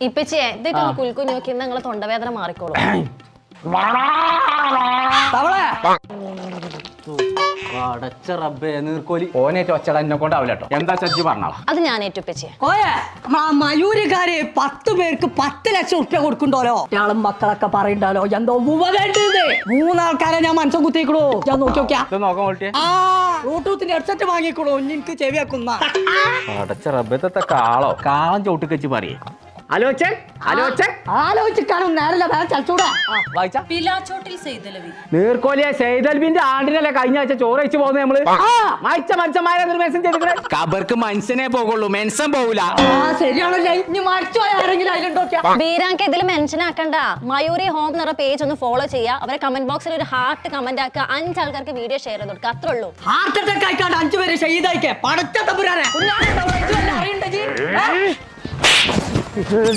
ഇപ്പച്ചേ ഇതൊക്കെ കുൽക്കുഞ്ഞു നോക്കി നിങ്ങളെ തൊണ്ടവേദന മാറിക്കോളൂ. ഓനേറ്റ് ഒച്ചട എന്നെ കൊണ്ടാവില്ല കേട്ടോ. എന്താ ചജ്ജി പറഞ്ഞാ അത് ഞാൻ ഏറ്റുപ്പച്ചേ. മയൂരുകാര് 10 പേർക്ക് 10 ലക്ഷം ഉറുപ്പ്യ കൊടുക്കണ്ടോലോ. ഞാളും മക്കളൊക്കെ പറയണ്ടല്ലോ എന്തോ 3 ആൾക്കാരെ ഞാൻ മനസ്സം കുത്തിക്കണോ. ഞാൻ നോക്കി നോക്കിയാ നോക്കാൻ വേണ്ടിയ ബ്ലൂടൂത്തിന്റെ ഹെഡ്സെറ്റ് വാങ്ങിക്കണോ. എനിക്ക് ചെവിയാക്കുന്ന അടച്ച റബ്ബത്തെ കാളം ചോട്ട് വെച്ച് പറയേ. ആലോചിക്കാനും നേരല്ല വേറെ ചലച്ചൂടാ. നീർക്കോലിയ സെയ്തൽബിന്റെ ആണ്ടിനല്ലേ കഴിഞ്ഞ ആഴ്ച ചോറ് വെച്ച് പോകുന്നത് നമ്മള്. വായിച്ച മനുഷ്യന്മാരെ കബർക്ക് മനുഷ്യനെ പോകുള്ളൂ, മെൻഷൻ പോകൂല. ശരിയാണല്ലേ. ഇനി മരിച്ചു പോയ ആരെങ്കിലും അതിലുണ്ടോ? ബീരാങ്ക ഇതിൽ മെൻഷൻ ആക്കണ്ട. മയൂരി ഹോം എന്ന പേജ് ഒന്ന് ഫോളോ ചെയ്യാ. അവരെ കമന്റ് ബോക്സിൽ ഒരു ഹാർട്ട് കമന്റ് ആക്കുക. 5 ആൾക്കാർക്ക് വീഡിയോ ഷെയർ ചെയ്ത് കൊടുക്കുക. അത്രേ ഉള്ളൂ. ഹാർട്ട് അറ്റാക്ക് ആയിക്കാണ്ട് 5 പേര് ഷഹീദായിക്കേ. പടച്ച തമ്പുരാനെ